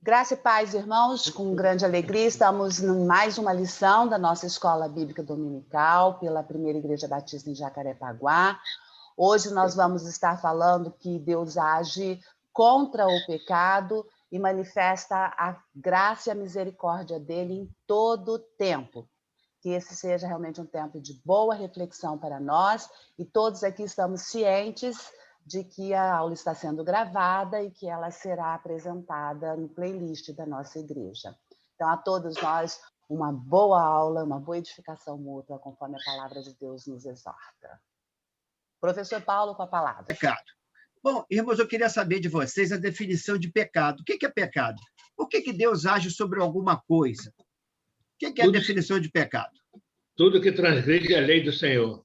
Graça e paz, irmãos, com grande alegria estamos em mais uma lição da nossa Escola Bíblica Dominical pela Primeira Igreja Batista em Jacarepaguá. Hoje nós vamos estar falando que Deus age contra o pecado e manifesta a graça e a misericórdia dele em todo o tempo. Que esse seja realmente um tempo de boa reflexão para nós e todos aqui estamos cientes de que a aula está sendo gravada e que ela será apresentada no playlist da nossa igreja. Então, a todos nós, uma boa aula, uma boa edificação mútua, conforme a palavra de Deus nos exorta. Professor Paulo, com a palavra. Pecado. Bom, irmãos, eu queria saber de vocês a definição de pecado. O que é pecado? Por que Deus age sobre alguma coisa? O que é a definição de pecado? Tudo que transgride a lei do Senhor.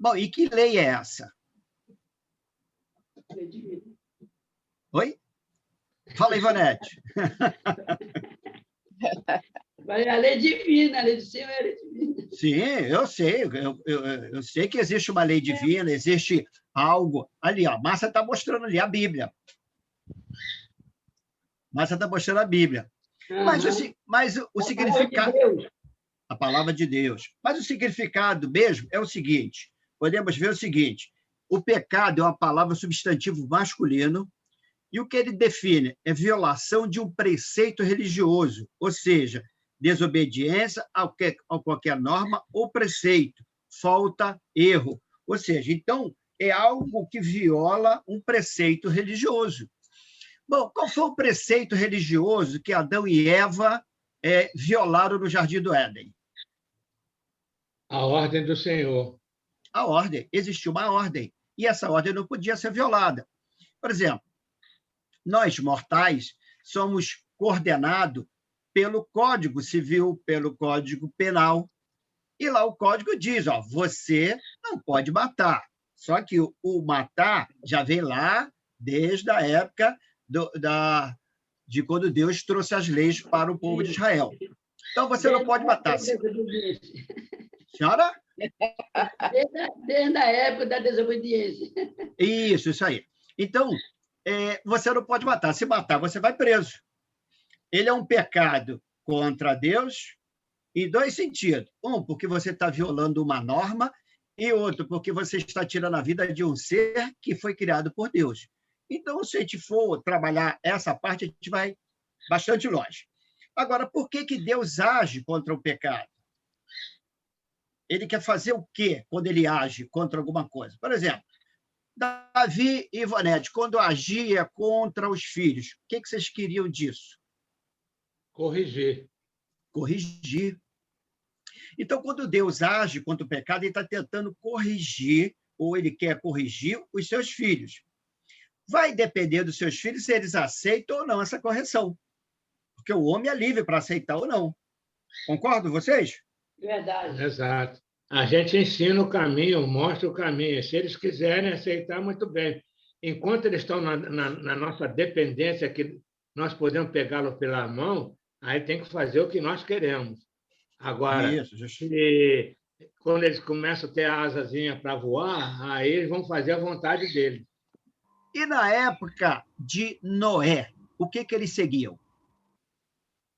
Bom, e que lei é essa? Lei divina. Oi? Fala, Ivonete. A lei divina, a lei do Senhor é a lei divina. Sim, eu sei. Eu sei que existe uma lei divina, existe algo. Ali, ó, a Márcia está mostrando ali a Bíblia. Márcia está mostrando a Bíblia. Mas o significado... A palavra de Deus. Mas o significado mesmo é o seguinte. Podemos ver o seguinte. O pecado é uma palavra substantivo masculino e o que ele define é violação de um preceito religioso, ou seja, desobediência a qualquer norma ou preceito, falta, erro. Ou seja, então, é algo que viola um preceito religioso. Bom, qual foi o preceito religioso que Adão e Eva violaram no Jardim do Éden? A ordem do Senhor. A ordem. Existiu uma ordem. E essa ordem não podia ser violada. Por exemplo, nós, mortais, somos coordenados pelo Código Civil, pelo Código Penal. E lá o Código diz, ó, você não pode matar. Só que o matar já vem lá desde a época de quando Deus trouxe as leis para o povo de Israel. Então, você não pode matar. Senhora? Desde a época da desobediência. Isso aí. Então, você não pode matar. Se matar, você vai preso. Ele é um pecado contra Deus em dois sentidos. Um, porque você está violando uma norma, e outro, porque você está tirando a vida de um ser que foi criado por Deus. Então, se a gente for trabalhar essa parte, a gente vai bastante longe. Agora, por que Deus age contra o pecado? Ele quer fazer o quê quando ele age contra alguma coisa? Por exemplo, Davi e Ivonete, quando agia contra os filhos, o que vocês queriam disso? Corrigir. Corrigir. Então, quando Deus age contra o pecado, ele está tentando corrigir, ou ele quer corrigir os seus filhos. Vai depender dos seus filhos se eles aceitam ou não essa correção. Porque o homem é livre para aceitar ou não. Concordam vocês? Verdade. Exato. A gente ensina o caminho, mostra o caminho. Se eles quiserem aceitar, muito bem. Enquanto eles estão na nossa dependência, que nós podemos pegá-los pela mão, aí tem que fazer o que nós queremos. Agora, quando eles começam a ter a asazinha para voar, aí eles vão fazer a vontade deles. E na época de Noé, o que eles seguiam?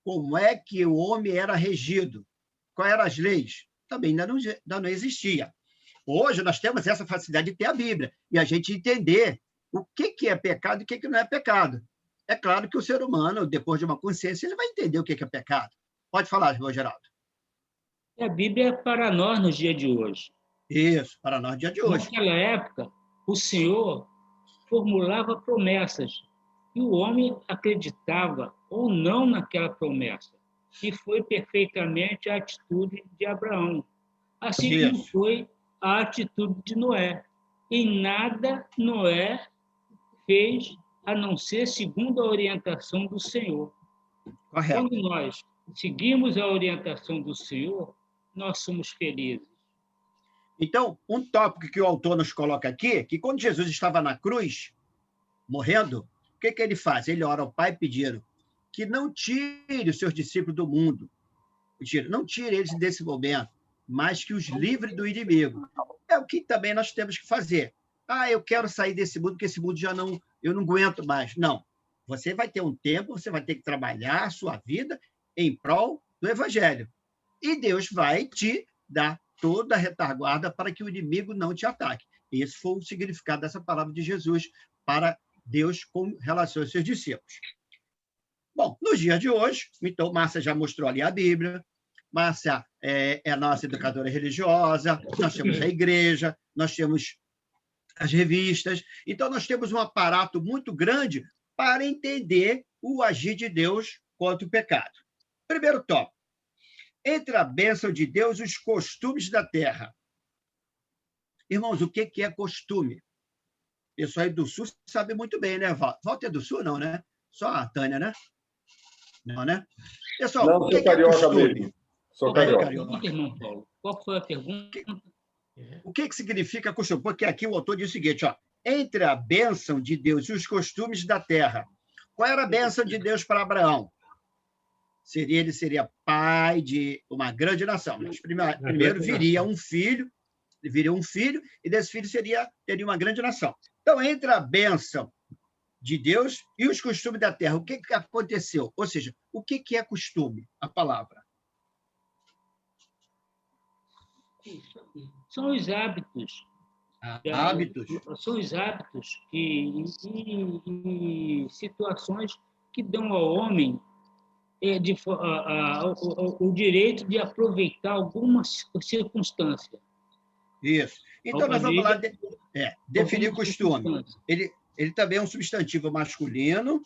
Como é que o homem era regido? Quais eram as leis? Também ainda não existia. Hoje nós temos essa facilidade de ter a Bíblia e a gente entender o que é pecado e o que não é pecado. É claro que o ser humano, depois de uma consciência, ele vai entender o que é pecado. Pode falar, irmão Geraldo. A Bíblia é para nós no dia de hoje. Isso, para nós no dia de hoje. Naquela época, o Senhor formulava promessas e o homem acreditava ou não naquela promessa. E foi perfeitamente a atitude de Abraão. Assim como foi a atitude de Noé. Em nada Noé fez a não ser segundo a orientação do Senhor. Correto. Quando nós seguimos a orientação do Senhor, nós somos felizes. Então, um tópico que o autor nos coloca aqui, que quando Jesus estava na cruz, morrendo, o que ele faz? Ele ora ao Pai pedindo que não tire os seus discípulos do mundo. Não tire eles desse momento, mas que os livre do inimigo. É o que também nós temos que fazer. Eu quero sair desse mundo, porque esse mundo eu não aguento mais. Não. você vai ter um tempo, você vai ter que trabalhar a sua vida em prol do evangelho. E Deus vai te dar toda a retaguarda para que o inimigo não te ataque. Esse foi o significado dessa palavra de Jesus para Deus com relação aos seus discípulos. Bom, nos dias de hoje, então, Márcia já mostrou ali a Bíblia, Márcia é a nossa educadora religiosa, nós temos a igreja, nós temos as revistas, então nós temos um aparato muito grande para entender o agir de Deus contra o pecado. Primeiro tópico, entre a bênção de Deus e os costumes da terra. Irmãos, o que é costume? O pessoal aí do Sul sabe muito bem, né, Walter? É do Sul, não, né? Só a Tânia, né? Não, né? Pessoal, não, o que carioca é costume? mesmo. Sou carioca. Irmão Paulo, qual foi a pergunta? O que significa costume? Porque aqui o autor diz o seguinte, ó, entre a bênção de Deus e os costumes da terra. Qual era a bênção de Deus para Abraão? Ele seria pai de uma grande nação. Mas primeiro viria um filho, e desse filho teria uma grande nação. Então, entre a bênção de Deus e os costumes da terra, o que aconteceu? Ou seja, o que é costume? A palavra. São os hábitos. Hábitos. São os hábitos e situações que dão ao homem o direito de aproveitar alguma circunstância. Isso. Então, nós vamos lá definir costume. Ele também é um substantivo masculino,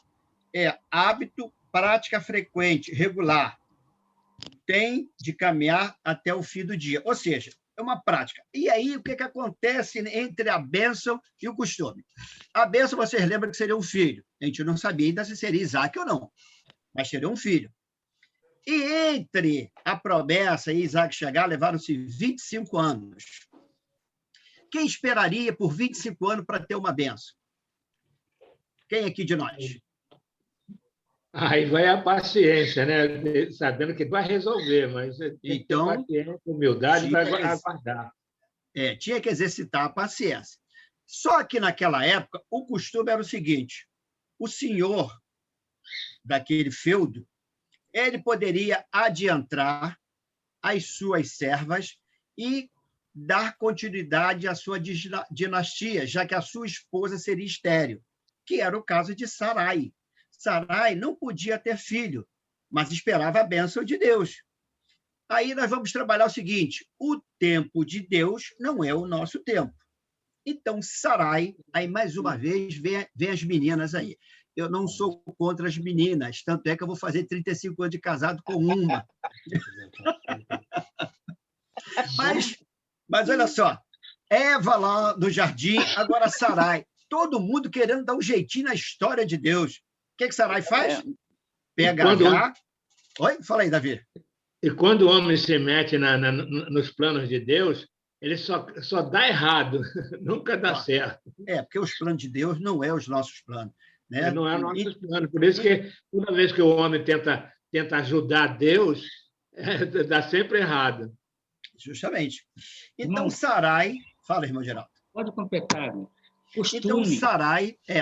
é hábito, prática frequente, regular. Tem de caminhar até o fim do dia. Ou seja, é uma prática. E aí, o que acontece entre a bênção e o costume? A bênção, vocês lembram que seria um filho. A gente não sabia ainda se seria Isaac ou não, mas seria um filho. E entre a promessa e Isaac chegar, levaram-se 25 anos. Quem esperaria por 25 anos para ter uma bênção? Quem aqui de nós? Aí vai a paciência, né? Sabendo que vai resolver, mas tem que ter paciência, humildade para aguardar. Tinha que exercitar a paciência. Só que naquela época, o costume era o seguinte, o senhor daquele feudo, ele poderia adiantar as suas servas e dar continuidade à sua dinastia, já que a sua esposa seria estéril, que era o caso de Sarai. Sarai não podia ter filho, mas esperava a bênção de Deus. Aí nós vamos trabalhar o seguinte, o tempo de Deus não é o nosso tempo. Então, Sarai, aí mais uma vez, vem as meninas aí. Eu não sou contra as meninas, tanto é que eu vou fazer 35 anos de casado com uma. Mas olha só, Eva lá no jardim, agora Sarai. Todo mundo querendo dar um jeitinho na história de Deus. O que Sarai faz? Pega H. Oi? Fala aí, Davi. E quando o homem se mete nos planos de Deus, ele só dá errado, nunca dá certo. Porque os planos de Deus não é os nossos planos. Né? Não é o nosso plano. Por isso que toda vez que o homem tenta ajudar Deus, dá sempre errado. Justamente. Então, Sarai... Fala, irmão Geraldo. Pode completar. Costume. Então,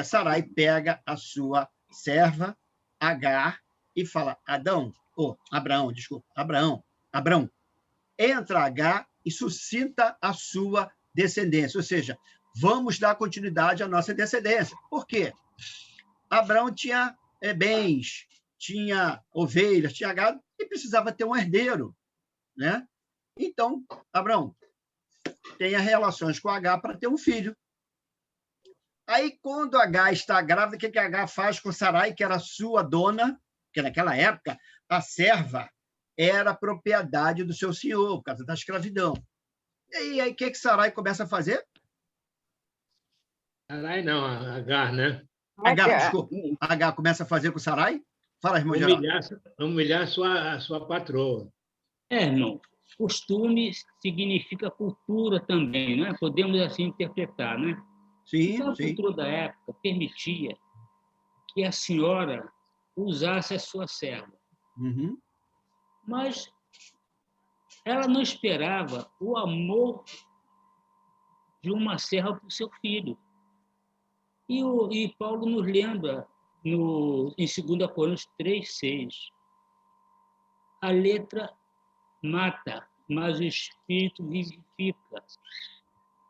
Sarai pega a sua serva, Agar, e fala, Abraão, entra Agar e suscita a sua descendência. Ou seja, vamos dar continuidade à nossa descendência. Por quê? Abraão tinha bens, tinha ovelhas, tinha gado, e precisava ter um herdeiro. Né? Então, Abraão tenha relações com Agar para ter um filho. Aí, quando Agar está grávida, o que Agar faz com Sarai, que era sua dona? Porque naquela época, a serva era propriedade do seu senhor, por causa da escravidão. E aí, o que Sarai começa a fazer? Sarai não, Agar, né? Agar começa a fazer com Sarai? Fala, irmão Geraldo. Humilhar a sua patroa. Irmão. Costume significa cultura também, não é? Podemos assim interpretar, né? Sim, então, a cultura da época permitia que a senhora usasse a sua serva. Uhum. Mas ela não esperava o amor de uma serva para o seu filho. E Paulo nos lembra em 2 Coríntios 3:6. A letra mata, mas o espírito vivifica,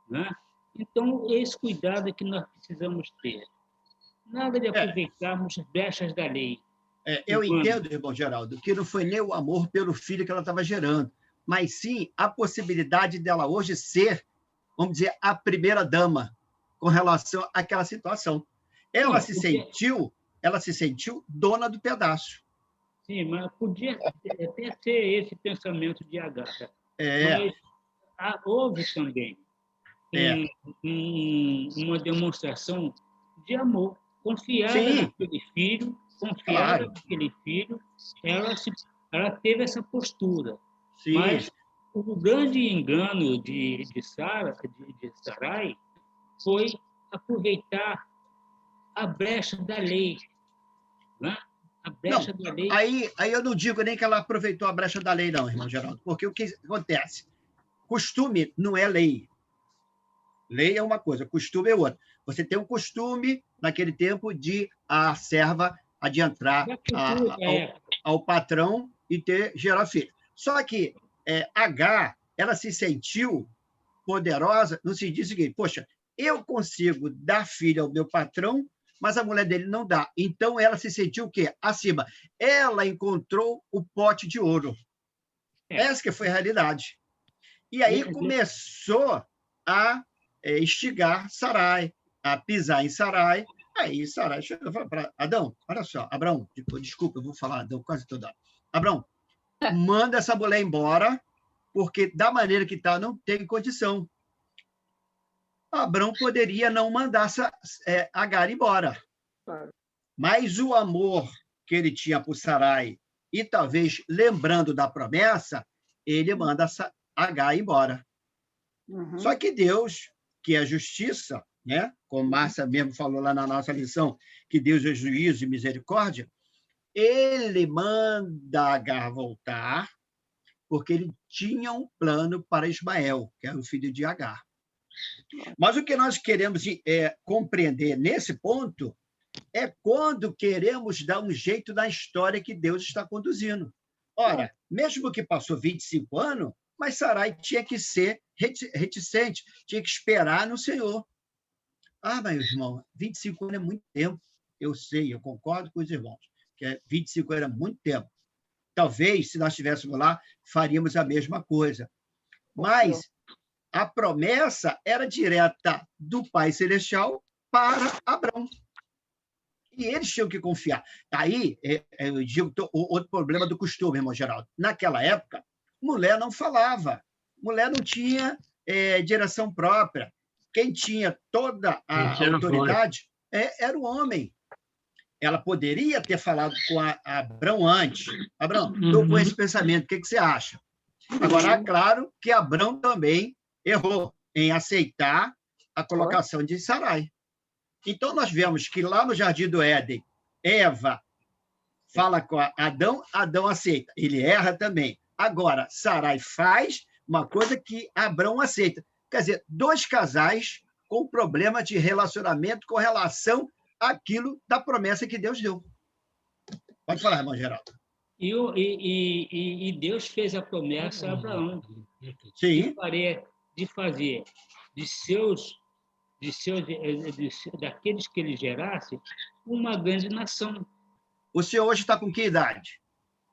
né? Então, esse cuidado é que nós precisamos ter. Nada de aproveitarmos brechas da lei. Eu entendo, irmão Geraldo, que não foi nem o amor pelo filho que ela estava gerando, mas sim a possibilidade dela hoje ser, vamos dizer, a primeira dama com relação àquela situação. Ela se sentiu dona do pedaço. Sim, mas podia até ser esse pensamento de Agar. Mas houve também uma demonstração de amor. Confiada naquele filho, ela teve essa postura. Sim. Mas o grande engano de Sarai foi aproveitar a brecha da lei, né? A brecha da lei. Aí eu não digo nem que ela aproveitou a brecha da lei, não, irmão Geraldo, porque o que acontece? Costume não é lei. Lei é uma coisa, costume é outra. Você tem um costume, naquele tempo, de a serva adentrar ao patrão e gerar filho. Só que Agar, ela se sentiu poderosa no sentido seguinte: poxa, eu consigo dar filho ao meu patrão, mas a mulher dele não dá. Então, ela se sentiu o quê? Acima. Ela encontrou o pote de ouro. Essa que foi a realidade. E aí começou a instigar Sarai, a pisar em Sarai. Aí Sarai chegou e falou para Adão: olha só, Abrão, desculpa, eu vou falar Adão quase toda hora. Abrão, manda essa mulher embora, porque da maneira que está, não tem condição. Abrão poderia não mandar Agar embora. Mas o amor que ele tinha por Sarai, e talvez lembrando da promessa, ele manda Agar embora. Uhum. Só que Deus, que é justiça, né? Como Márcia mesmo falou lá na nossa lição, que Deus é juízo e misericórdia, ele manda Agar voltar, porque ele tinha um plano para Ismael, que era o filho de Agar. Mas o que nós queremos compreender nesse ponto é quando queremos dar um jeito na história que Deus está conduzindo. Ora, mesmo que passou 25 anos, mas Sarai tinha que ser reticente, tinha que esperar no Senhor. Ah, meu irmão, 25 anos é muito tempo. Eu sei, eu concordo com os irmãos, que 25 anos é muito tempo. Talvez, se nós estivéssemos lá, faríamos a mesma coisa. Mas a promessa era direta do Pai Celestial para Abrão. E eles tinham que confiar. Aí, eu digo, o outro problema do costume, irmão Geraldo. Naquela época, mulher não falava. Mulher não tinha direção própria. Quem tinha toda a autoridade era o homem. Ela poderia ter falado com Abrão antes. Abrão, estou com esse pensamento, o que você acha? Agora, é claro que Abrão também errou em aceitar a colocação de Sarai. Então, nós vemos que lá no Jardim do Éden, Eva fala com Adão, Adão aceita. Ele erra também. Agora, Sarai faz uma coisa que Abrão aceita. Quer dizer, dois casais com problema de relacionamento com relação àquilo da promessa que Deus deu. Pode falar, irmão Geraldo. E Deus fez a promessa a Abraão. Sim. De fazer daqueles que ele gerasse uma grande nação. O senhor hoje está com que idade?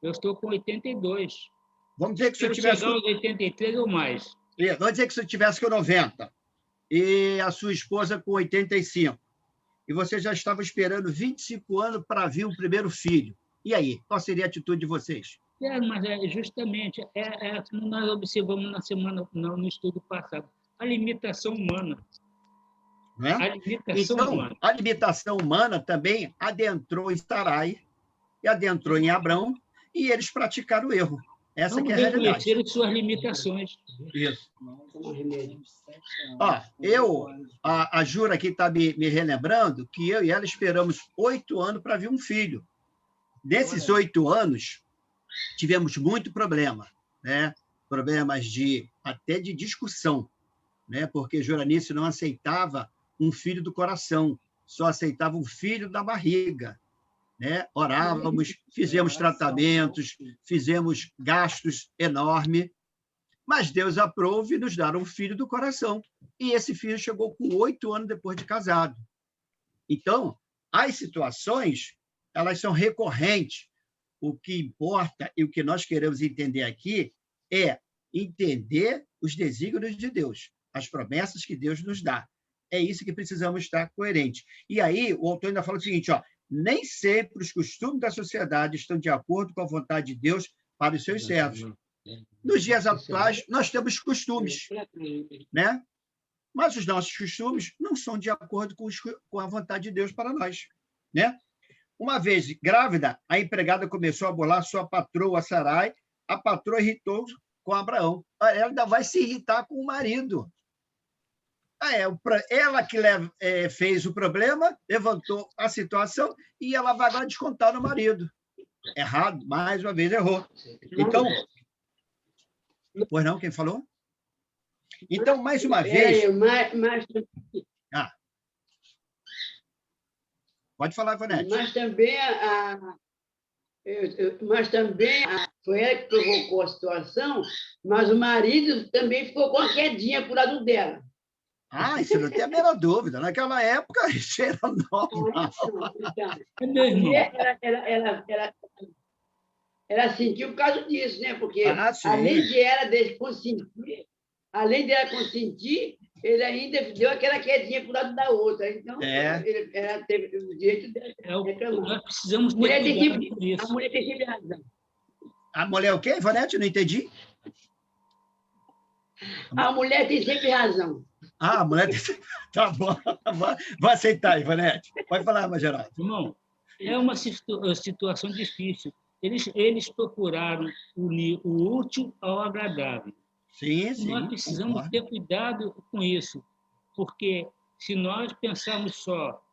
Eu estou com 82. Vamos dizer que se eu tivesse chegar aos 83 ou mais. Vamos dizer que se eu tivesse com 90 e a sua esposa com 85 e você já estava esperando 25 anos para vir o primeiro filho. E aí, qual seria a atitude de vocês? Mas justamente como nós observamos no estudo passado, a limitação humana. Não é? A limitação humana também adentrou em Sarai e adentrou em Abrão, e eles praticaram o erro. Essa que é a realidade. Reconhecer suas limitações. Isso. A Jura aqui está me relembrando que eu e ela esperamos 8 anos para vir um filho. Nesses 8 anos, tivemos muito problema, né? Problemas até de discussão, né? Porque Juranice não aceitava um filho do coração, só aceitava um filho da barriga. né? Orávamos, fizemos tratamentos, fizemos gastos enormes, mas Deus aprove nos dar um filho do coração. E esse filho chegou com 8 anos depois de casado. Então, as situações, elas são recorrentes. O que importa e o que nós queremos entender aqui é entender os desígnios de Deus, as promessas que Deus nos dá. É isso que precisamos estar coerentes. E aí, o autor ainda fala o seguinte, ó, nem sempre os costumes da sociedade estão de acordo com a vontade de Deus para os seus servos. Nos dias atuais, nós temos costumes, né? Mas os nossos costumes não são de acordo com a vontade de Deus para nós, né? Uma vez grávida, a empregada começou a bolar sua patroa Sarai. A patroa irritou com Abraão. Ela ainda vai se irritar com o marido. Ela que fez o problema, levantou a situação e ela vai agora descontar no marido. Errado, mais uma vez errou. Então, pois não, quem falou? Então, mais uma vez... Pode falar, Ivonete. Mas também foi ela que provocou a situação, mas o marido também ficou com a quedinha pro lado dela. Isso não tem a menor dúvida. Naquela época, isso era normal. Ela sentiu por causa disso, né? Porque além de ela consentir, ele ainda deu aquela quedinha para o lado da outra. Então, ela teve o direito de reclamar. Nós precisamos ter cuidado com isso. A mulher tem sempre razão. A mulher o quê, Ivonete? Não entendi. A mulher tem sempre razão. A mulher tem sempre... Tá bom. Vou aceitar, Ivonete. Pode falar, Geraldo. Irmão, é uma situação difícil. Eles procuraram unir o útil ao agradável. Sim, nós precisamos ter cuidado com isso, porque se nós pensarmos só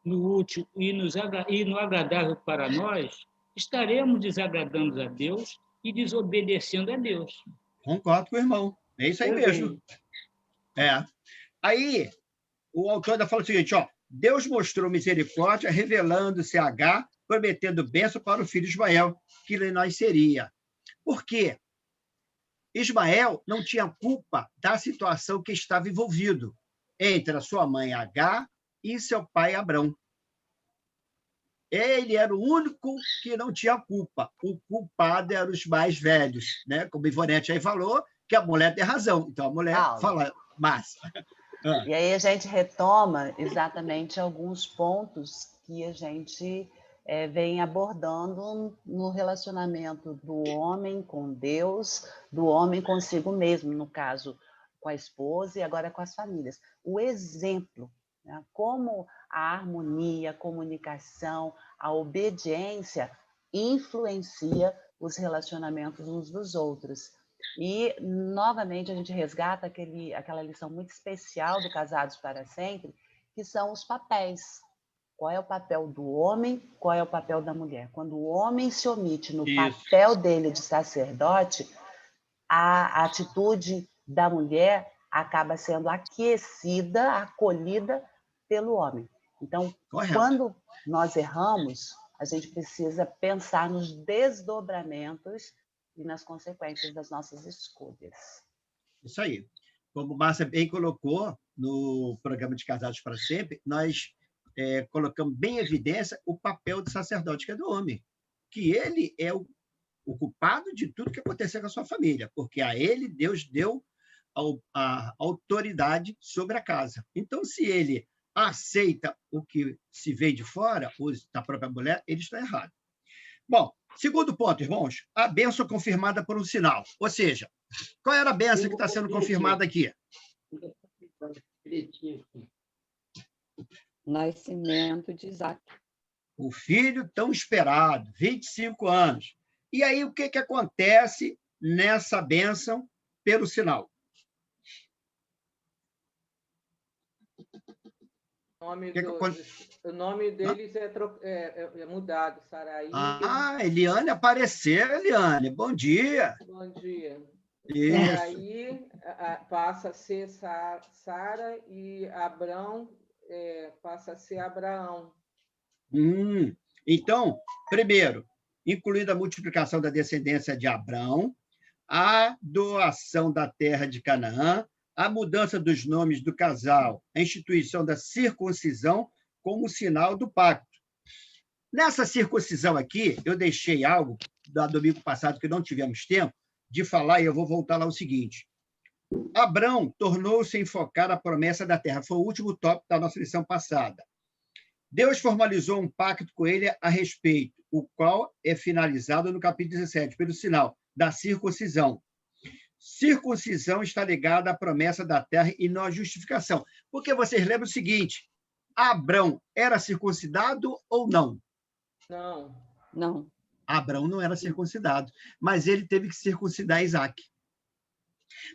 no útil e no agradável para nós, estaremos desagradando a Deus e desobedecendo a Deus. Concordo com o irmão. É isso aí mesmo. Aí, o autor ainda fala o seguinte, ó, Deus mostrou misericórdia, revelando-se a Agar, prometendo bênção para o filho Ismael, que lhe nasceria. Por quê? Ismael não tinha culpa da situação que estava envolvido entre a sua mãe Agar e seu pai Abrão. Ele era o único que não tinha culpa. O culpado eram os mais velhos, né? Como a Ivonete aí falou, que a mulher tem razão. Então, a mulher fala, massa. E aí a gente retoma exatamente alguns pontos que a gente vem abordando no relacionamento do homem com Deus, do homem consigo mesmo, no caso, com a esposa e agora com as famílias. O exemplo, né? Como a harmonia, a comunicação, a obediência influencia os relacionamentos uns dos outros. E, novamente, a gente resgata aquela lição muito especial do Casados para Sempre, que são os papéis. Qual é o papel do homem, qual é o papel da mulher? Quando o homem se omite no papel dele de sacerdote, a atitude da mulher acaba sendo aquecida, acolhida pelo homem. Então, quando nós erramos, a gente precisa pensar nos desdobramentos e nas consequências das nossas escolhas. Isso aí. Como Márcia bem colocou no programa de Casados para Sempre, nós colocamos bem em evidência o papel do sacerdote, que é do homem, que ele é o culpado de tudo que aconteceu com a sua família, porque a ele Deus deu a autoridade sobre a casa. Então, se ele aceita o que se vê de fora, ou da própria mulher, ele está errado. Bom, segundo ponto, irmãos, a bênção confirmada por um sinal. Ou seja, qual era a bênção que está sendo confirmada aqui? Nascimento de Isaac. O filho tão esperado, 25 anos. E aí, o que acontece nessa bênção pelo sinal? O nome deles é mudado, Sarai. Eliane apareceu, Eliane. Bom dia. Bom dia. Isso. Sarai passa a ser Sara e Abrão passa a ser Abraão. Então, primeiro, incluindo a multiplicação da descendência de Abrão, a doação da terra de Canaã, a mudança dos nomes do casal, a instituição da circuncisão como sinal do pacto. Nessa circuncisão aqui, eu deixei algo do domingo passado que não tivemos tempo de falar, e eu vou voltar lá o seguinte. Abrão tornou-se a enfocar a promessa da terra. Foi o último tópico da nossa lição passada. Deus formalizou um pacto com ele a respeito, o qual é finalizado no capítulo 17, pelo sinal da circuncisão. Circuncisão está ligada à promessa da terra e não à justificação. Porque vocês lembram o seguinte, Abrão era circuncidado ou não? Não. Não. Abrão não era circuncidado, mas ele teve que circuncidar Isaac.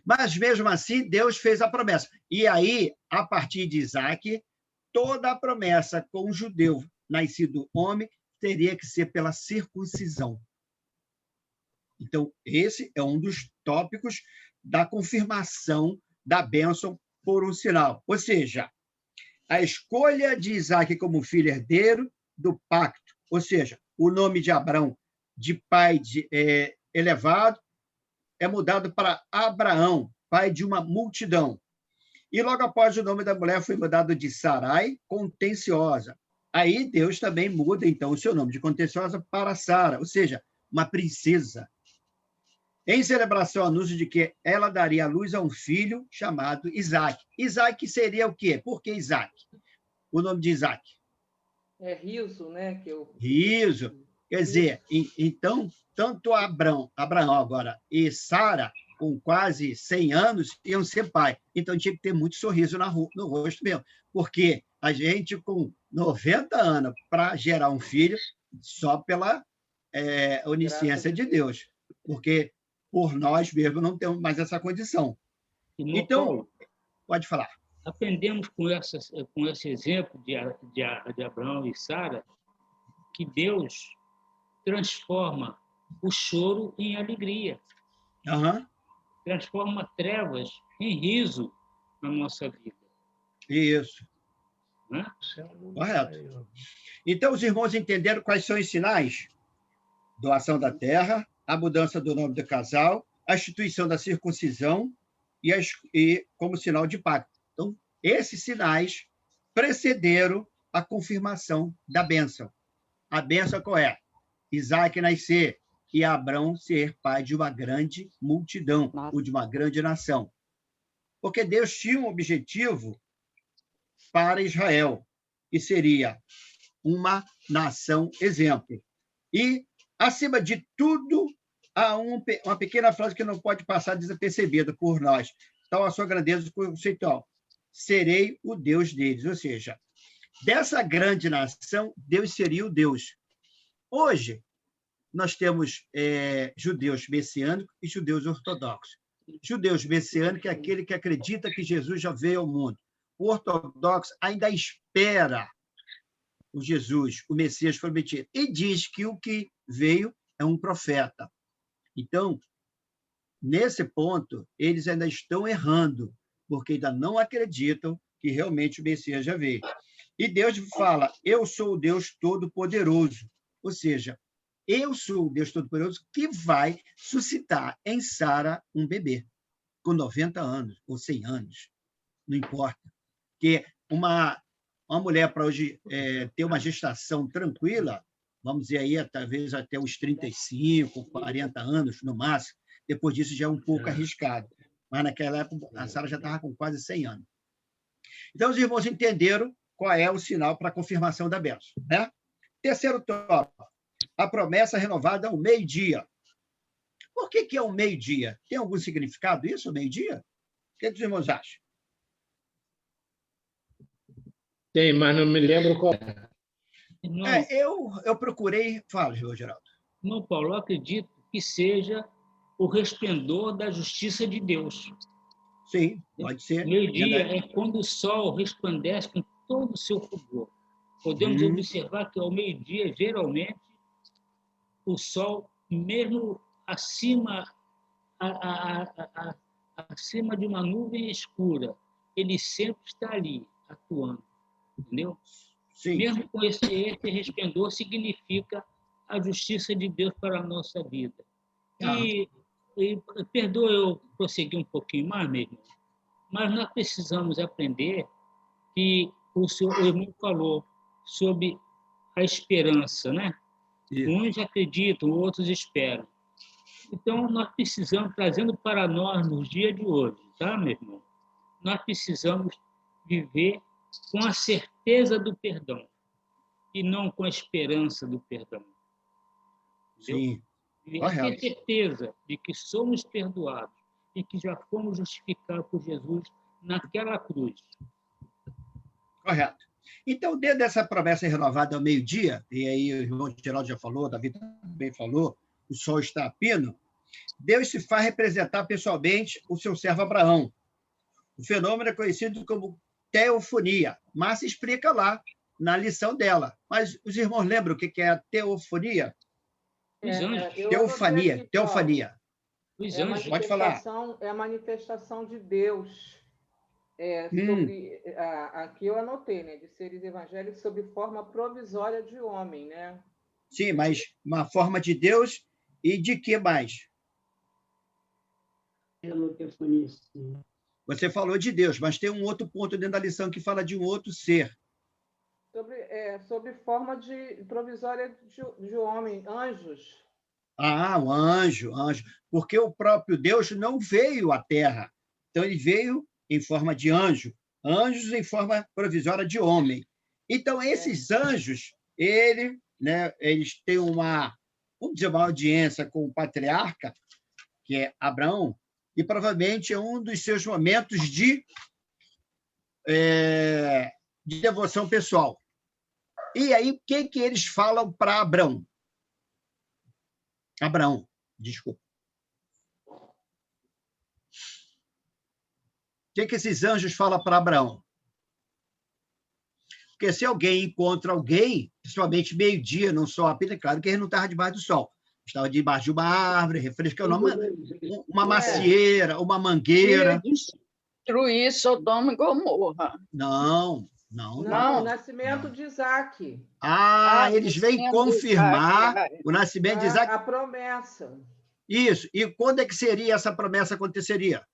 Mas, mesmo assim, Deus fez a promessa. E aí, a partir de Isaac, toda a promessa com o judeu nascido homem teria que ser pela circuncisão. Então, esse é um dos tópicos da confirmação da bênção por um sinal. Ou seja, a escolha de Isaac como filho herdeiro do pacto, ou seja, o nome de Abrão, de pai elevado, é mudado para Abraão, pai de uma multidão. E logo após o nome da mulher foi mudado de Sarai, contenciosa. Aí Deus também muda, então, o seu nome de contenciosa para Sara, ou seja, uma princesa. Em celebração ao anúncio de que ela daria à luz a um filho chamado Isaac. Isaac seria o quê? Por que Isaac? O nome de Isaac? É riso, né? Riso. Quer dizer, então, tanto Abraão agora e Sara, com quase 100 anos, iam ser pai. Então, tinha que ter muito sorriso no rosto mesmo. Porque a gente, com 90 anos, para gerar um filho, só pela onisciência de Deus. Porque por nós mesmos não temos mais essa condição. Então, Paulo, pode falar. Aprendemos com esse exemplo de Abraão e Sara que Deus transforma o choro em alegria. Uhum. Transforma trevas em riso na nossa vida. Isso. Né? Correto. Então, os irmãos entenderam quais são os sinais? Doação da terra, a mudança do nome do casal, a instituição da circuncisão e como sinal de pacto. Então, esses sinais precederam a confirmação da bênção. A bênção qual é? Isaac nascer e Abrão ser pai de uma grande multidão, ou de uma grande nação. Porque Deus tinha um objetivo para Israel, que seria uma nação exemplo. E, acima de tudo, há uma pequena frase que não pode passar desapercebida por nós. Então, a sua grandeza conceitual. Serei o Deus deles. Ou seja, dessa grande nação, Deus seria o Deus. Hoje, nós temos judeus messiânicos e judeus ortodoxos. Judeus messiânicos é aquele que acredita que Jesus já veio ao mundo. O ortodoxo ainda espera o Jesus, o Messias prometido, e diz que o que veio é um profeta. Então, nesse ponto, eles ainda estão errando, porque ainda não acreditam que realmente o Messias já veio. E Deus fala, eu sou o Deus Todo-Poderoso. Ou seja, eu sou o Deus Todo-Poderoso que vai suscitar em Sara um bebê, com 90 anos ou 100 anos, não importa. Porque uma mulher, para hoje ter uma gestação tranquila, vamos dizer aí, talvez até os 35, 40 anos, no máximo, depois disso já é um pouco arriscado. Mas naquela época, a Sara já estava com quase 100 anos. Então, os irmãos entenderam qual é o sinal para a confirmação da bênção. Né? Terceiro tópico, a promessa renovada ao meio-dia. Por que é o meio-dia? Tem algum significado isso, o meio-dia? O que os irmãos acham? Tem, mas não me lembro qual. Eu procurei... Fala, Geraldo. Não, Paulo, eu acredito que seja o resplendor da justiça de Deus. Sim, pode ser. Meio-dia é quando o sol resplandece com todo o seu fulgor. Podemos observar que ao meio-dia, geralmente, o sol, mesmo acima de uma nuvem escura, ele sempre está ali, atuando. Entendeu? Sim. Mesmo com esse resplendor, significa a justiça de Deus para a nossa vida. E perdoa eu prosseguir um pouquinho mais, mesmo, mas nós precisamos aprender que o irmão falou sobre a esperança, né? Isso. Uns acreditam, outros esperam. Então, nós precisamos, trazendo para nós nos dias de hoje, tá, meu irmão? Nós precisamos viver com a certeza do perdão e não com a esperança do perdão. Sim. Ter certeza de que somos perdoados e que já fomos justificados por Jesus naquela cruz. Correto. Então, dentro dessa promessa renovada ao meio-dia, e aí o irmão Geraldo já falou, Davi também falou, o sol está a pino, Deus se faz representar pessoalmente o seu servo Abraão. O fenômeno é conhecido como teofonia. Márcia explica lá na lição dela. Mas os irmãos lembram o que é a teofonia? Teofania. Teofania. Pode falar. É a manifestação de Deus. Aqui eu anotei, né? De seres evangélicos sob forma provisória de homem, né? Sim, mas uma forma de Deus e de que mais? Você falou de Deus, mas tem um outro ponto dentro da lição que fala de um outro ser. Sob forma de provisória de homem, anjos. O anjo. Porque o próprio Deus não veio à Terra. Então, ele veio em forma de anjo. Anjos em forma provisória de homem. Então, esses anjos, eles têm vamos dizer, uma audiência com o patriarca, que é Abraão, e provavelmente é um dos seus momentos de devoção pessoal. E aí, o que eles falam para Abraão? Desculpa. O que esses anjos falam para Abraão? Porque se alguém encontra alguém, principalmente meio-dia, não sol apenas, é claro que ele não estava debaixo do sol. Estava debaixo de uma árvore, refrescando uma macieira, uma mangueira. Destruir Sodoma e Gomorra. Não. O nascimento de Isaac. Eles vêm confirmar o nascimento de Isaac. A promessa. Isso. E quando é que seria essa promessa aconteceria?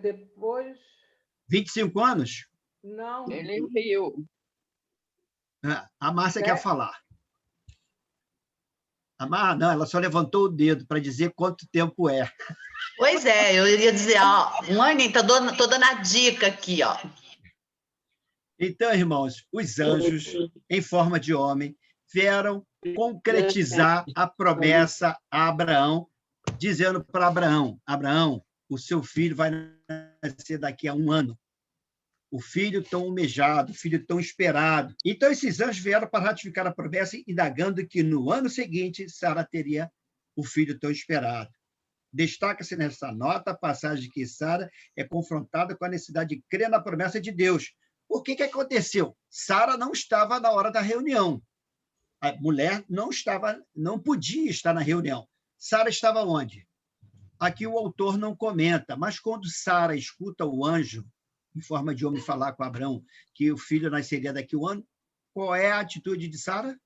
Depois... 25 anos? Não. Ele viu. A Márcia quer falar. Não, ela só levantou o dedo para dizer quanto tempo é. Pois é, eu iria dizer, mãe, estou dando a dica aqui, ó. Então, irmãos, os anjos, em forma de homem, vieram concretizar a promessa a Abraão, dizendo para Abraão, o seu filho vai nascer daqui a 1 ano. O filho tão almejado, o filho tão esperado. Então, esses anjos vieram para ratificar a promessa, indagando que no ano seguinte, Sara teria o filho tão esperado. Destaca-se nessa nota a passagem que Sara é confrontada com a necessidade de crer na promessa de Deus. Por que aconteceu? Sara não estava na hora da reunião. A mulher não podia estar na reunião. Sara estava onde? Aqui o autor não comenta, mas quando Sara escuta o anjo, em forma de homem, falar com Abraão que o filho nasceria daqui a 1 ano, qual é a atitude de Sara?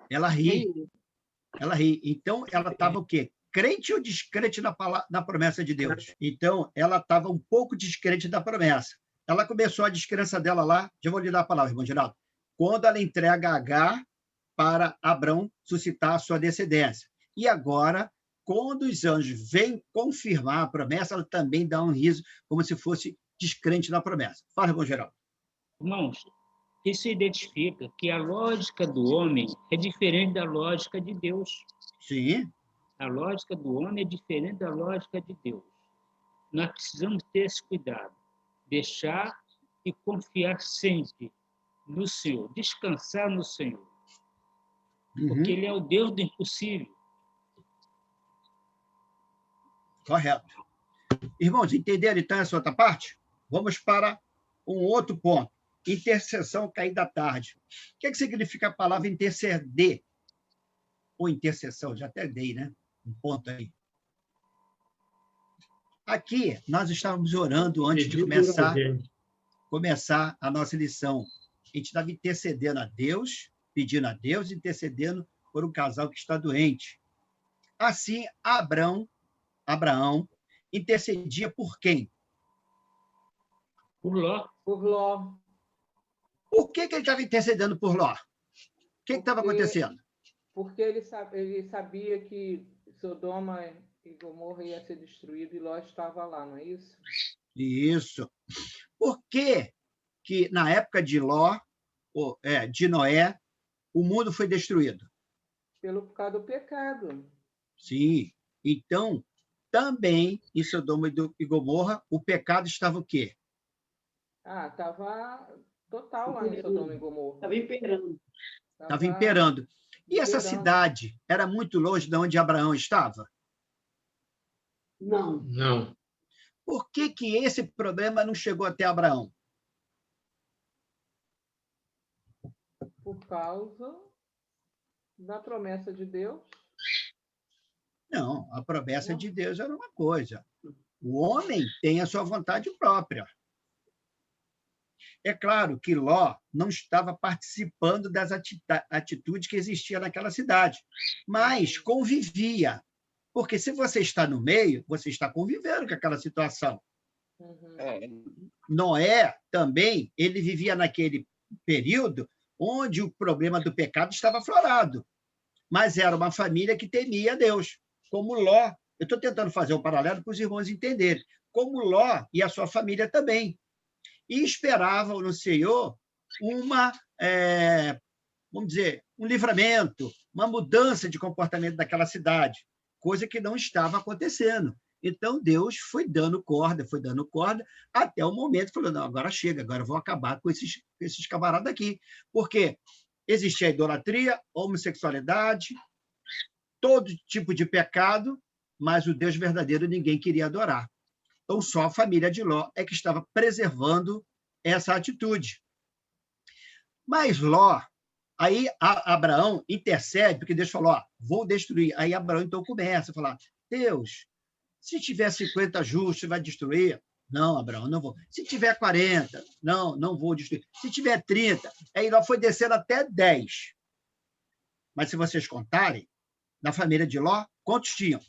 Ela ri. Então, ela estava o quê? Crente ou descrente na promessa de Deus? Então, ela estava um pouco descrente da promessa. Ela começou a descrença dela lá, já vou lhe dar a palavra, irmão Geraldo, quando ela entrega Agar para Abraão suscitar a sua descendência. E agora, quando os anjos vêm confirmar a promessa, ela também dá um riso, como se fosse descrente na promessa. Fala, irmão Geraldo. Irmãos, isso identifica que a lógica do homem é diferente da lógica de Deus. Sim. A lógica do homem é diferente da lógica de Deus. Nós precisamos ter esse cuidado, deixar e confiar sempre no Senhor, descansar no Senhor, porque Ele é o Deus do impossível. Correto. Irmãos, entenderam então essa outra parte? Vamos para um outro ponto. Intercessão cair da tarde. O que significa a palavra interceder? Ou intercessão, já até dei, né? Um ponto aí. Aqui, nós estávamos orando antes de começar a nossa lição. A gente estava intercedendo a Deus, pedindo a Deus, intercedendo por um casal que está doente. Assim, Abraão intercedia por quem? Por Ló. Por Ló. Por que ele estava intercedendo por Ló? O que estava acontecendo? Porque ele sabia que Sodoma e Gomorra ia ser destruído e Ló estava lá, não é isso? Isso. Por que na época de Ló, de Noé, o mundo foi destruído? Por causa do pecado. Sim. Então, também em Sodoma e Gomorra, o pecado estava o quê? Estava total lá em Sodoma e Gomorra. Estava imperando. Estava imperando. E essa cidade era muito longe de onde Abraão estava? Não. Não. Por que esse problema não chegou até Abraão? Por causa da promessa de Deus. Não, a promessa de Deus era uma coisa. O homem tem a sua vontade própria. É claro que Ló não estava participando das atitudes que existiam naquela cidade, mas convivia. Porque se você está no meio, você está convivendo com aquela situação. Noé também, ele vivia naquele período onde o problema do pecado estava aflorado, mas era uma família que temia Deus, como Ló. Eu estou tentando fazer um paralelo para os irmãos entenderem, como Ló e a sua família também. E esperavam no Senhor vamos dizer, um livramento, uma mudança de comportamento daquela cidade, coisa que não estava acontecendo. Então, Deus foi dando corda, até o momento que falou, não, agora chega, agora eu vou acabar com esses camaradas aqui. Porque existia a idolatria, homossexualidade, todo tipo de pecado, mas o Deus verdadeiro ninguém queria adorar. Então, só a família de Ló é que estava preservando essa atitude. Mas Ló, aí Abraão intercede, porque Deus falou, vou destruir. Aí Abraão então começa a falar, Deus, se tiver 50 justos, vai destruir? Não, Abraão, não vou. Se tiver 40, não vou destruir. Se tiver 30, aí Ló foi descendo até 10. Mas se vocês contarem, na família de Ló, quantos tinham?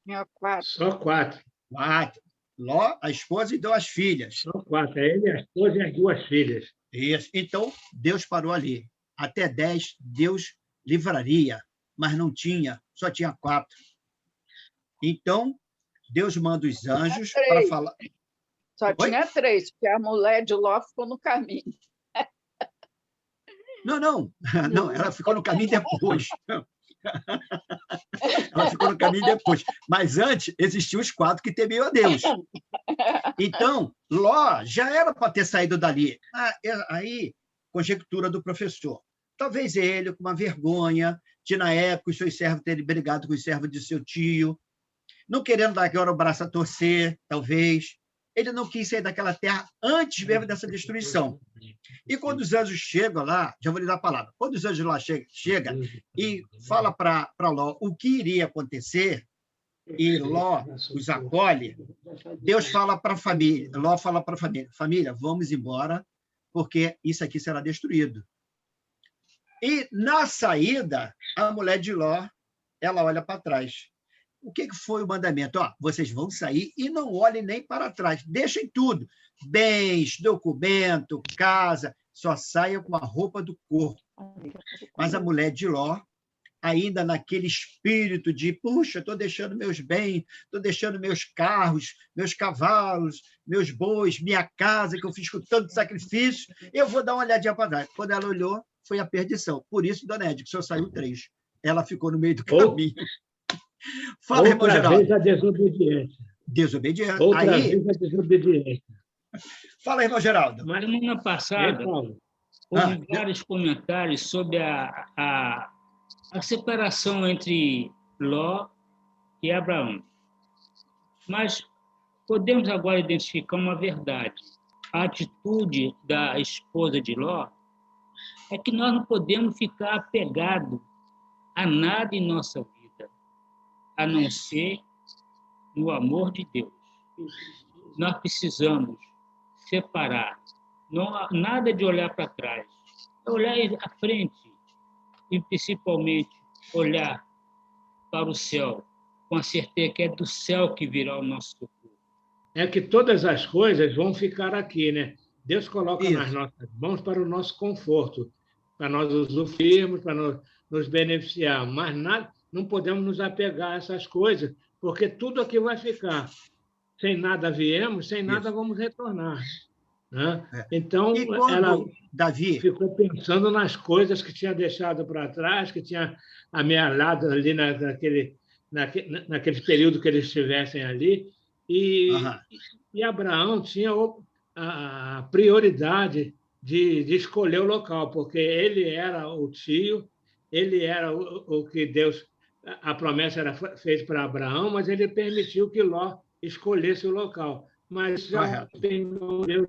Tinha 4. Só 4. 4. Ló, a esposa e 2 filhas. Só 4. Ele, a esposa e as 2 filhas. Isso. Então, Deus parou ali. Até 10, Deus livraria, mas não tinha, só tinha 4. Então, Deus manda os anjos para falar... Só tinha 3, porque a mulher de Ló ficou no caminho. Não, ela ficou no caminho depois. Ela ficou no caminho depois. Mas antes, existiam os 4 que temiam a Deus. Então, Ló já era para ter saído dali. Aí, conjectura do professor. Talvez ele, com uma vergonha, de na época os seus servos terem brigado com os servos de seu tio, não querendo dar agora o braço a torcer, talvez. Ele não quis sair daquela terra antes mesmo dessa destruição. E quando os anjos chegam lá, já vou lhe dar a palavra, quando os anjos lá chegam e fala para Ló o que iria acontecer, e Ló os acolhe, Deus fala para a família, Ló fala para a família, vamos embora, porque isso aqui será destruído. E, na saída, a mulher de Ló, ela olha para trás. O que foi o mandamento? Vocês vão sair e não olhem nem para trás. Deixem tudo. Bens, documento, casa, só saiam com a roupa do corpo. Mas a mulher de Ló, ainda naquele espírito de, puxa, estou deixando meus bens, estou deixando meus carros, meus cavalos, meus bois, minha casa, que eu fiz com tanto sacrifício, eu vou dar uma olhadinha para trás. Quando ela olhou, foi a perdição. Por isso, dona Edith, só saiu 3. Ela ficou no meio do caminho. Fala, irmão Geraldo. Outra vez a desobediência. Desobediência. Outra vez a desobediência. Fala, irmão Geraldo. Mas semana passada, houve vários comentários sobre a separação entre Ló e Abraão. Mas podemos agora identificar uma verdade. A atitude da esposa de Ló é que nós não podemos ficar apegados a nada em nossa vida, a não ser no amor de Deus. Nós precisamos separar, não há nada de olhar para trás, olhar à frente e, principalmente, olhar para o céu, com a certeza que é do céu que virá o nosso socorro. É que todas as coisas vão ficar aqui, né? Deus coloca nas nossas mãos para o nosso conforto, para nós usufruirmos, para nos beneficiar, mas nada, não podemos nos apegar a essas coisas, porque tudo aqui vai ficar. Sem nada viemos, sem nada vamos retornar. Né? Então, ela Davi ficou pensando nas coisas que tinha deixado para trás, que tinha amealhado ali naquele período que eles estivessem ali, e Abraão tinha a prioridade de escolher o local, porque ele era o tio, ele era o que Deus... A promessa era feita para Abraão, mas ele permitiu que Ló escolhesse o local. Mas já tem Deus.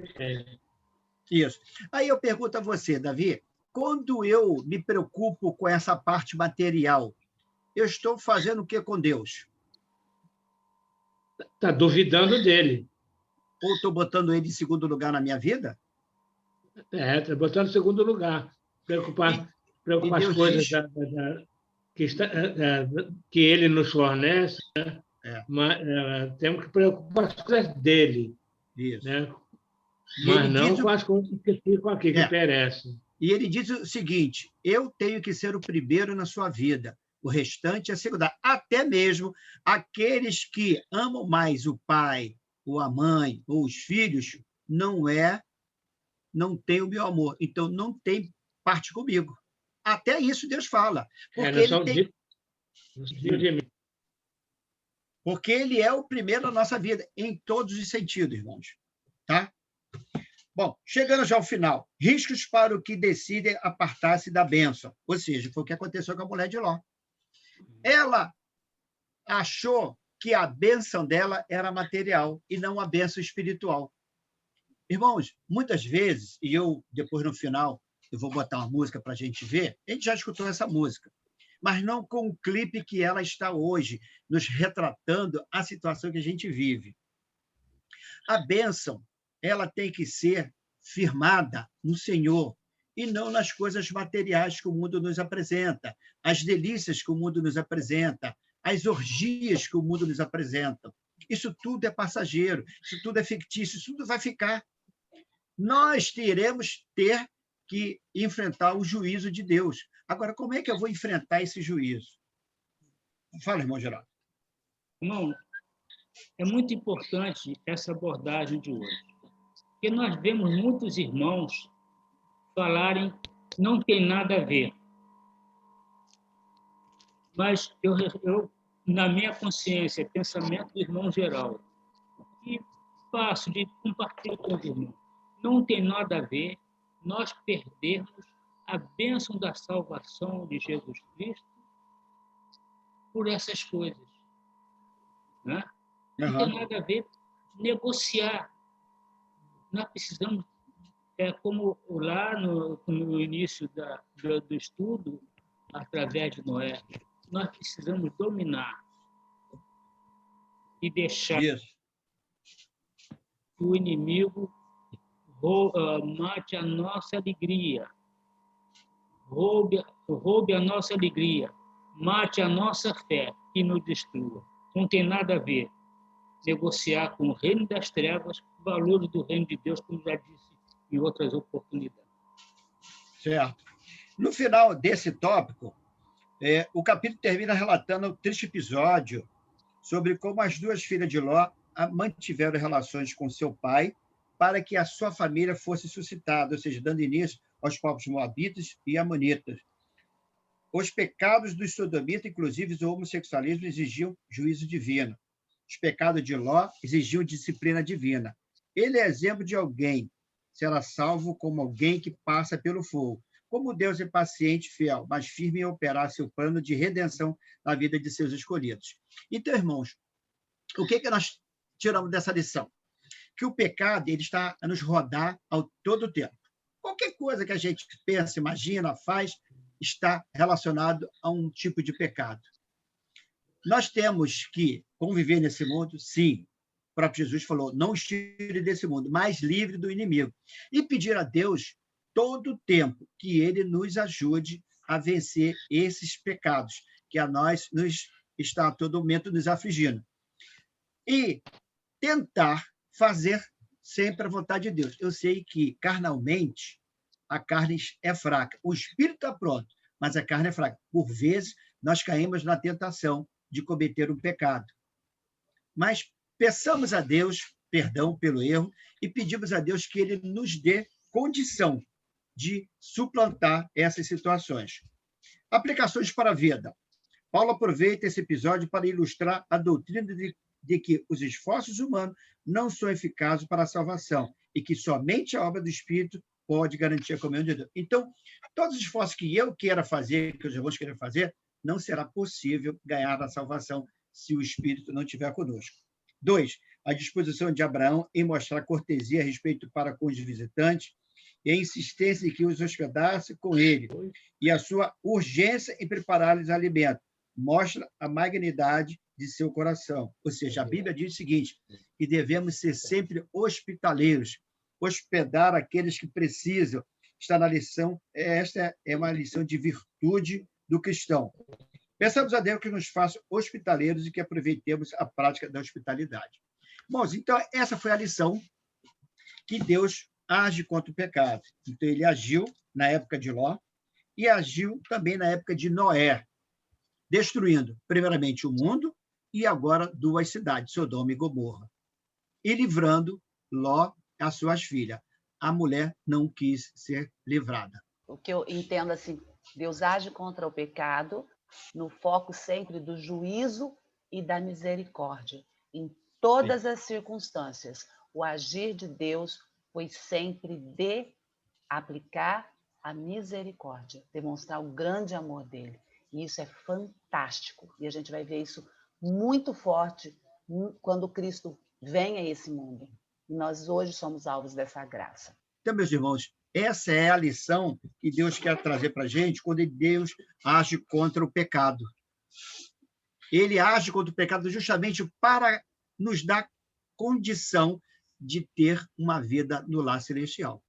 Isso. Aí eu pergunto a você, Davi, quando eu me preocupo com essa parte material, eu estou fazendo o que com Deus? Está duvidando dele. Ou estou botando ele em segundo lugar na minha vida? Está botando em segundo lugar. Preocupar as coisas que ele nos fornece, né? Mas temos que preocupar as coisas dele. Isso. Né? Mas não com as coisas que ficam aqui, que perecem. E ele diz o seguinte: eu tenho que ser o primeiro na sua vida, o restante é secundário. Até mesmo aqueles que amam mais o pai, ou a mãe, ou os filhos, não tem o meu amor. Então, não tem parte comigo. Até isso Deus fala. Porque ele é o primeiro na nossa vida, em todos os sentidos, irmãos. Tá? Bom, chegando já ao final, riscos para o que decide apartar-se da bênção. Ou seja, foi o que aconteceu com a mulher de Ló. Ela achou que a bênção dela era material e não a bênção espiritual. Irmãos, muitas vezes, e eu, depois no final, eu vou botar uma música para a gente ver, a gente já escutou essa música, mas não com o clipe que ela está hoje, nos retratando a situação que a gente vive. A bênção, ela tem que ser firmada no Senhor e não nas coisas materiais que o mundo nos apresenta, as delícias que o mundo nos apresenta, as orgias que o mundo nos apresenta. Isso tudo é passageiro, isso tudo é fictício, isso tudo vai ficar. Nós teremos que enfrentar o juízo de Deus. Agora, como é que eu vou enfrentar esse juízo? Fala, irmão Geraldo. Irmão, é muito importante essa abordagem de hoje, porque nós vemos muitos irmãos falarem não tem nada a ver. Mas eu na minha consciência, pensamento do irmão Geraldo, e passo de compartilhar com os irmãos, não tem nada a ver nós perdermos a bênção da salvação de Jesus Cristo por essas coisas. Né? Não tem nada a ver negociar. Nós precisamos, como lá no início do estudo, através de Noé, nós precisamos dominar e deixar que o inimigo mate a nossa alegria, roube a nossa alegria, mate a nossa fé e nos destrua. Não tem nada a ver negociar com o reino das trevas valores do reino de Deus, como já disse em outras oportunidades. Certo. No final desse tópico, o capítulo termina relatando o triste episódio sobre como as duas filhas de Ló mantiveram relações com seu pai para que a sua família fosse suscitada, ou seja, dando início aos povos moabitas e amonitas. Os pecados dos sodomitas, inclusive o homossexualismo, exigiam juízo divino. Os pecados de Ló exigiam disciplina divina. Ele é exemplo de alguém será salvo como alguém que passa pelo fogo. Como Deus é paciente e fiel, mas firme em operar seu plano de redenção na vida de seus escolhidos. Então, irmãos, o que nós tiramos dessa lição? Que o pecado ele está a nos rodar ao todo tempo. Qualquer coisa que a gente pensa, imagina, faz, está relacionado a um tipo de pecado. Nós temos que conviver nesse mundo, sim. O próprio Jesus falou, não os tire desse mundo, mas livre do inimigo. E pedir a Deus todo o tempo que ele nos ajude a vencer esses pecados que a nós nos está a todo momento nos afligindo. E tentar fazer sempre a vontade de Deus. Eu sei que, carnalmente, a carne é fraca. O espírito está pronto, mas a carne é fraca. Por vezes, nós caímos na tentação de cometer um pecado. Mas peçamos a Deus perdão pelo erro e pedimos a Deus que ele nos dê condição de suplantar essas situações. Aplicações para a vida. Paulo aproveita esse episódio para ilustrar a doutrina de que os esforços humanos não são eficazes para a salvação e que somente a obra do Espírito pode garantir a comunhão de Deus. Então, todos os esforços que eu queira fazer, que os irmãos queiram fazer, não será possível ganhar a salvação se o Espírito não estiver conosco. 2. A disposição de Abraão em mostrar cortesia a respeito para com os visitantes e a insistência em que os hospedasse com ele e a sua urgência em preparar-lhes alimento mostra a magnidade de seu coração. Ou seja, a Bíblia diz o seguinte, que devemos ser sempre hospitaleiros, hospedar aqueles que precisam. Está na lição, esta é uma lição de virtude do cristão. Peçamos a Deus que nos faça hospitaleiros e que aproveitemos a prática da hospitalidade. Bom, então, essa foi a lição que Deus age contra o pecado. Então, ele agiu na época de Ló e agiu também na época de Noé, destruindo, primeiramente, o mundo e agora 2 cidades, Sodoma e Gomorra, e livrando Ló e as suas filhas. A mulher não quis ser livrada. O que eu entendo assim, Deus age contra o pecado no foco sempre do juízo e da misericórdia. Em todas as circunstâncias, o agir de Deus foi sempre de aplicar a misericórdia, demonstrar o grande amor dele. E isso é fantástico. E a gente vai ver isso muito forte quando Cristo vem a esse mundo. E nós hoje somos alvos dessa graça. Então, meus irmãos, essa é a lição que Deus quer trazer para a gente quando Deus age contra o pecado. Ele age contra o pecado justamente para nos dar condição de ter uma vida no lar celestial.